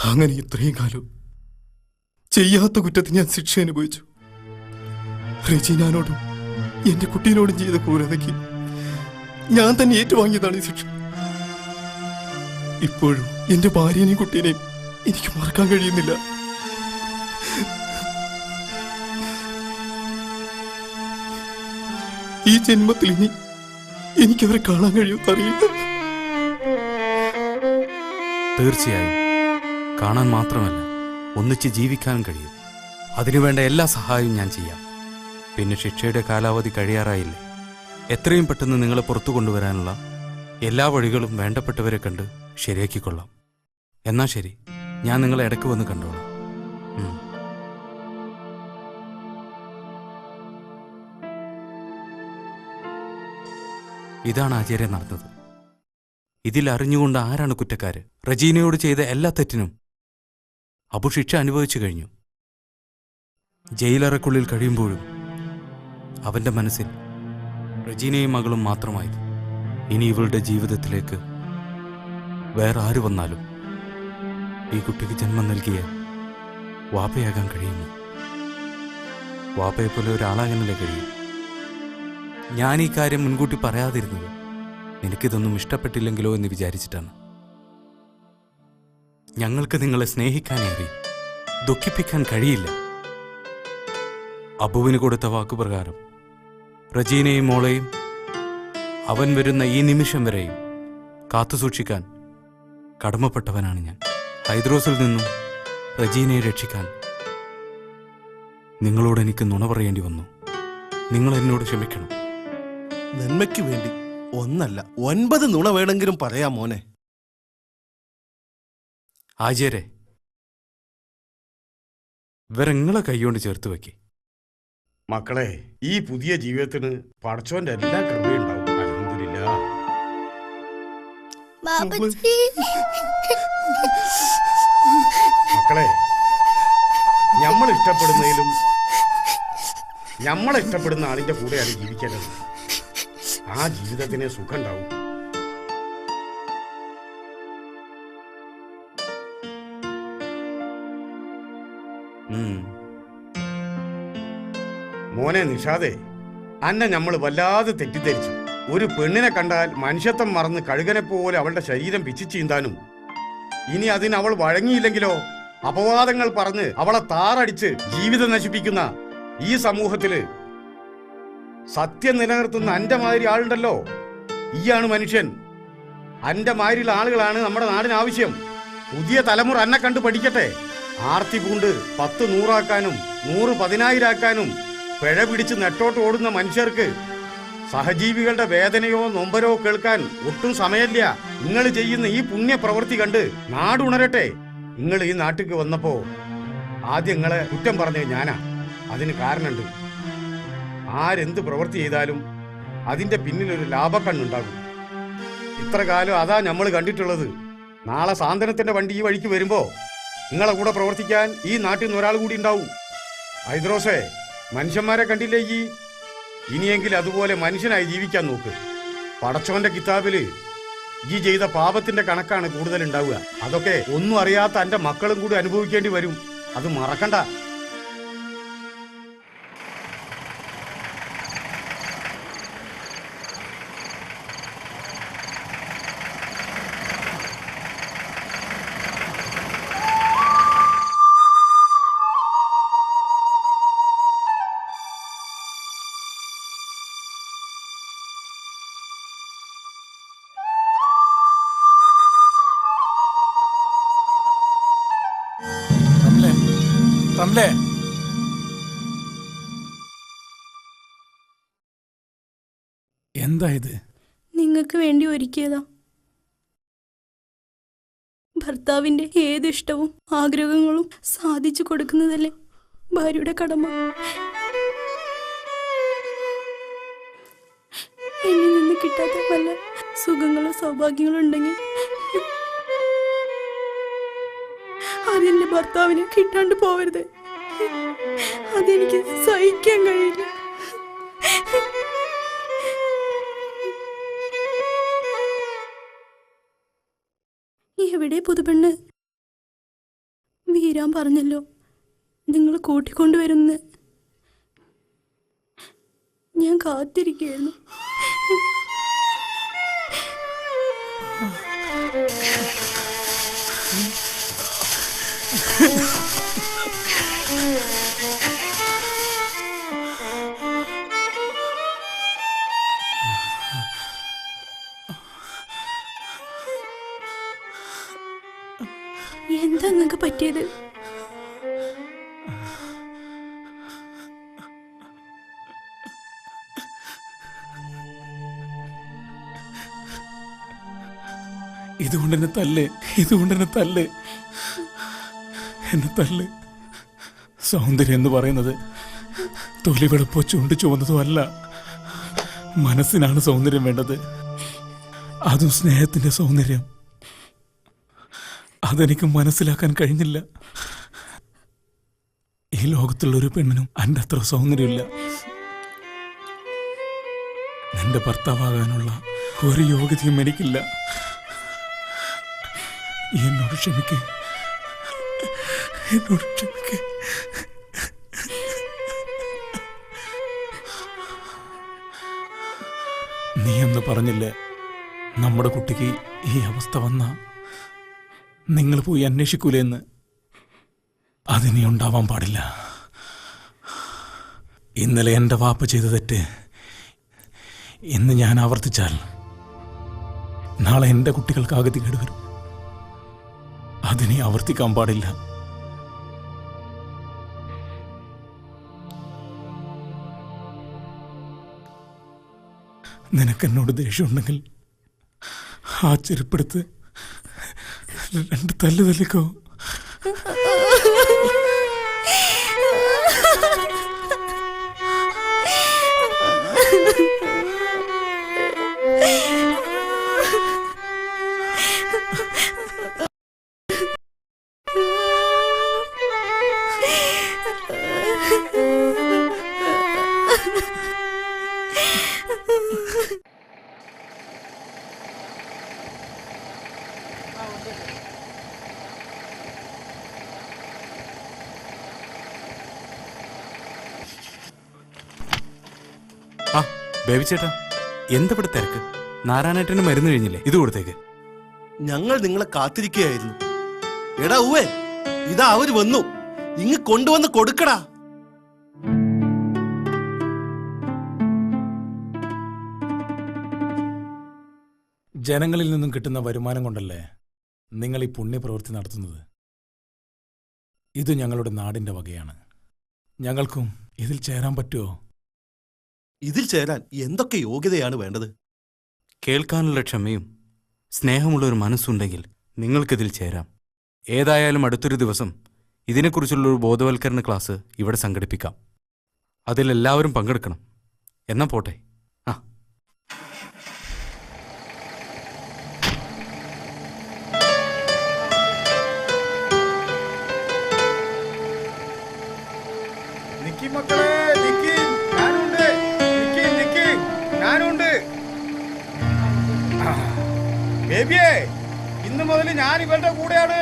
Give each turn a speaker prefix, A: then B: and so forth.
A: അങ്ങനെ ഇത്രയും കാലം ചെയ്യാത്ത കുറ്റത്തിന് ഞാൻ ശിക്ഷ അനുഭവിച്ചു. റെജീനാനോടും എന്റെ കുട്ടീനോടും ചെയ്ത ക്രൂരതയ്ക്ക് ഞാൻ തന്നെ ഏറ്റുവാങ്ങിയതാണ് ഈ ശിക്ഷ. ഇപ്പോഴും എന്റെ ഭാര്യനെയും കുട്ടീനെയും എനിക്ക് മറക്കാൻ കഴിയുന്നില്ല. ഈ ജന്മത്തിൽ ഇനി എനിക്കവരെ കാണാൻ കഴിയുമെന്നറിയില്ല.
B: തീർച്ചയായും കാണാൻ മാത്രമല്ല, ഒന്നിച്ച് ജീവിക്കാനും കഴിയും. അതിനുവേണ്ട എല്ലാ സഹായവും ഞാൻ ചെയ്യാം. പിന്നെ ശിക്ഷയുടെ കാലാവധി കഴിയാറായില്ലേ? എത്രയും പെട്ടെന്ന് നിങ്ങളെ പുറത്തു കൊണ്ടുവരാനുള്ള എല്ലാ വഴികളും വേണ്ടപ്പെട്ടവരെ കണ്ട് ശരിയാക്കിക്കൊള്ളാം. എന്നാ ശരി, ഞാൻ നിങ്ങളെ ഇടയ്ക്ക് വന്ന് കണ്ടോളാം. ഇതാണ് ആചാര്യ നടന്നത്. ഇതിൽ അറിഞ്ഞുകൊണ്ട് ആരാണ് കുറ്റക്കാര്? റജീനയോട് ചെയ്ത എല്ലാ തെറ്റിനും അബു ശിക്ഷ അനുഭവിച്ചു കഴിഞ്ഞു. ജയിലറക്കുള്ളിൽ കഴിയുമ്പോഴും അവന്റെ മനസ്സിൽ റജീനയും മകളും മാത്രമായിരുന്നു. ഇനി ഇവളുടെ ജീവിതത്തിലേക്ക് വേറെ ആര് വന്നാലും ഈ കുട്ടിക്ക് ജന്മം നൽകിയ വാപ്പയാകാൻ കഴിയുന്നു. വാപ്പയെപ്പോലെ ഒരാളാകാനല്ലേ കഴിയും. ഞാൻ ഈ കാര്യം മുൻകൂട്ടി പറയാതിരുന്നത് എനിക്കിതൊന്നും ഇഷ്ടപ്പെട്ടില്ലെങ്കിലോ എന്ന് വിചാരിച്ചിട്ടാണ്. ഞങ്ങൾക്ക് നിങ്ങളെ സ്നേഹിക്കാനേ അറിയും, ദുഃഖിപ്പിക്കാൻ കഴിയില്ല. അബുവിന് കൊടുത്ത വാക്കുപ്രകാരം റജീനയും മോളെയും അവൻ വരുന്ന ഈ നിമിഷം വരെയും കാത്തുസൂക്ഷിക്കാൻ കടമപ്പെട്ടവനാണ് ഞാൻ. ഹൈദ്രോസിൽ നിന്നും റജീനയെ രക്ഷിക്കാൻ നിങ്ങളോട് എനിക്ക് നുണ പറയേണ്ടി വന്നു. നിങ്ങൾ എന്നോട് ക്ഷമിക്കണം.
C: നന്മയ്ക്ക് വേണ്ടി ഒന്നല്ല 9 നുണ വേണമെങ്കിലും പറയാം മോനെ.
B: ആചാര്യ, ഇവരെങ്ങളെ കൈകൊണ്ട് ചേർത്ത് വെക്കേ.
D: മക്കളെ, ഈ പുതിയ ജീവിതത്തിന് പടച്ചോന്റെ എല്ലാ കൃപയുണ്ടാവും. അൽഹംദുലില്ലാ. മക്കളെ, നമ്മൾ ഇഷ്ടപ്പെടുന്നതിലും നമ്മളെ ഇഷ്ടപ്പെടുന്ന ആളിന്റെ കൂടെയാണ് ജീവിക്കേണ്ടത്. ആ ജീവിതത്തിന് സുഖം ഉണ്ടാവും. മോനെ നിഷാദേ, അന്നെ നമ്മൾ വല്ലാതെ തെറ്റിദ്ധരിച്ചു. ഒരു പെണ്ണിനെ കണ്ടാൽ മനുഷ്യത്വം മറന്ന് കഴുകനെ പോലെ അവളുടെ ശരീരം പിച്ചു ചീന്താനും, ഇനി അതിന് അവൾ വഴങ്ങിയില്ലെങ്കിലോ അപവാദങ്ങൾ പറഞ്ഞ് അവളെ താറടിച്ച് ജീവിതം നശിപ്പിക്കുന്ന ഈ സമൂഹത്തില് സത്യം നിലനിർത്തുന്ന അന്റെ മാതിരി ആളുണ്ടല്ലോ. ഈയാണ് മനുഷ്യൻ. അന്റെ മാതിരിയുള്ള ആളുകളാണ് നമ്മുടെ നാടിന് ആവശ്യം. പുതിയ തലമുറ അന്നെ കണ്ടു പഠിക്കട്ടെ. ആർത്തി പൂണ്ട് 10 100 100 10,000 പിഴ പിടിച്ച് നെട്ടോട്ട് ഓടുന്ന മനുഷ്യർക്ക് സഹജീവികളുടെ വേദനയോ നൊമ്പരോ കേൾക്കാൻ ഒട്ടും സമയമില്ല. നിങ്ങൾ ചെയ്യുന്ന ഈ പുണ്യ പ്രവൃത്തി കണ്ട് നാടുണരട്ടെ. നിങ്ങൾ ഈ നാട്ടിക്ക് വന്നപ്പോ ആദ്യം നിങ്ങളെ കുറ്റം പറഞ്ഞത് ഞാനാ. അതിന് കാരണമുണ്ട്. ആരെന്ത് പ്രവൃത്തി ചെയ്താലും അതിന്റെ പിന്നിലൊരു ലാഭക്കണ്ണുണ്ടാകും. ഇത്ര കാലം അതാ നമ്മൾ കണ്ടിട്ടുള്ളത്. നാളെ സാന്ത്വനത്തിന്റെ വണ്ടി ഈ വഴിക്ക് വരുമ്പോ നിങ്ങളെ കൂടെ പ്രവർത്തിക്കാൻ ഈ നാട്ടിൽ നിന്ന് ഒരാൾ കൂടി ഉണ്ടാവും. ഹൈദ്രോസേ, മനുഷ്യന്മാരെ കണ്ടില്ലേ ഈ? ഇനിയെങ്കിലും അതുപോലെ മനുഷ്യനായി ജീവിക്കാൻ നോക്ക്. പടച്ചോന്റെ കിതാബില് ഈ ചെയ്ത പാപത്തിന്റെ കണക്കാണ് കൂടുതൽ ഉണ്ടാവുക. അതൊക്കെ ഒന്നും അറിയാത്ത എന്റെ മക്കളും കൂടി അനുഭവിക്കേണ്ടി വരും. അത് മറക്കണ്ട.
E: റംലേ, എന്താ ഇത്?
F: നിങ്ങൾക്ക് വേണ്ടി ഒരുക്കിയതാ. ഭർത്താവിന്റെ ഏത് ഇഷ്ടവും ആഗ്രഹങ്ങളും സാധിച്ചു കൊടുക്കുന്നതല്ലേ ഭാര്യയുടെ കടമ. എന്നിൽ നിന്ന് കിട്ടാത്ത വല്ല സുഖങ്ങളോ സൗഭാഗ്യങ്ങളോ ഉണ്ടെങ്കിൽ അതെന്റെ ഭർത്താവിന് കിട്ടാണ്ട് പോവരുത്. അതെനിക്ക് സഹിക്കാൻ കഴിയില്ല. എവിടെ പുതുപെണ്ണ്? വീരാൻ പറഞ്ഞല്ലോ നിങ്ങൾ കൂട്ടിക്കൊണ്ടുവരുന്ന്. ഞാൻ കാത്തിരിക്കുകയായിരുന്നു. എന്താ നിങ്ങൾക്ക് പറ്റിയത്?
E: ഇതുകൊണ്ട് എന്നെ തല്ല്. എന്നെ തല്ല്. സൗന്ദര്യം എന്ന് പറയുന്നത് തൊലി വെളുപ്പോ ചുണ്ട് ചുവന്നതോ അല്ല. മനസ്സിനാണ് സൗന്ദര്യം വേണ്ടത്. അതും സ്നേഹത്തിന്റെ സൗന്ദര്യം. അതെനിക്ക് മനസ്സിലാക്കാൻ കഴിഞ്ഞില്ല. ഈ ലോകത്തുള്ളൊരു പെണ്ണിനും എൻ്റെ അത്ര സൗന്ദര്യമില്ല. നിന്റെ ഭർത്താവാകാനുള്ള ഒരു യോഗ്യതയും എനിക്കില്ല. എന്നോട് ക്ഷമിക്ക്. നീ എന്ന് പറഞ്ഞില്ലേ നമ്മുടെ കുട്ടിക്ക് ഈ അവസ്ഥ വന്ന നിങ്ങൾ പോയി അന്വേഷിക്കൂലെന്ന്. അതിനി ഉണ്ടാവാൻ പാടില്ല. ഇന്നലെ എൻ്റെ വാപ്പ ചെയ്ത തെറ്റ് ഇന്ന് ഞാൻ ആവർത്തിച്ചാൽ നാളെ എൻ്റെ കുട്ടികൾക്ക് ആഗതി കേടുവരും. അതിനെ ആവർത്തിക്കാൻ പാടില്ല. നിനക്കെന്നോട് ദേഷ്യമുണ്ടെങ്കിൽ ആ ചെരുപ്പെടുത്ത് 2 തല്ല് തല്ലിക്കോ.
B: ആ ബേബി ചേട്ടാ, എന്തവിടെ തിരക്ക്? നാരായണേട്ടന് മരുന്ന് കഴിഞ്ഞില്ലേ? ഇത് കൊടുത്തേക്ക്.
C: ഞങ്ങൾ നിങ്ങളെ കാത്തിരിക്കുകയായിരുന്നു. എടാ ഉവ്വേ, ഇതാ അവര് വന്നു. ഇങ്ങ് കൊണ്ടുവന്ന് കൊടുക്കടാ.
E: ജനങ്ങളിൽ നിന്നും കിട്ടുന്ന വരുമാനം കൊണ്ടല്ലേ നിങ്ങൾ ഈ പുണ്യപ്രവൃത്തി നടത്തുന്നത്? ഇത് ഞങ്ങളുടെ നാടിന്റെ വകയാണ്. ഞങ്ങൾക്കും ഇതിൽ ചേരാൻ പറ്റുമോ?
C: ഇതിൽ ചേരാൻ എന്തൊക്കെ യോഗ്യതയാണ് വേണ്ടത്?
B: കേൾക്കാനുള്ള ക്ഷമയും സ്നേഹമുള്ള ഒരു മനസ്സുണ്ടെങ്കിൽ നിങ്ങൾക്കിതിൽ ചേരാം. ഏതായാലും അടുത്തൊരു ദിവസം ഇതിനെക്കുറിച്ചുള്ളൊരു ബോധവൽക്കരണ ക്ലാസ് ഇവിടെ സംഘടിപ്പിക്കാം. അതിലെല്ലാവരും പങ്കെടുക്കണം. എന്നാ പോട്ടെ. ആ
D: നിക്കി മക്കളെ, നിക്കി, ഞാനുണ്ട്. നിക്കി, ഞാനുണ്ട്. ബേബിയേ, ഇന്ന് മുതൽ ഞാൻ ഇവരുടെ കൂടെയാണ്.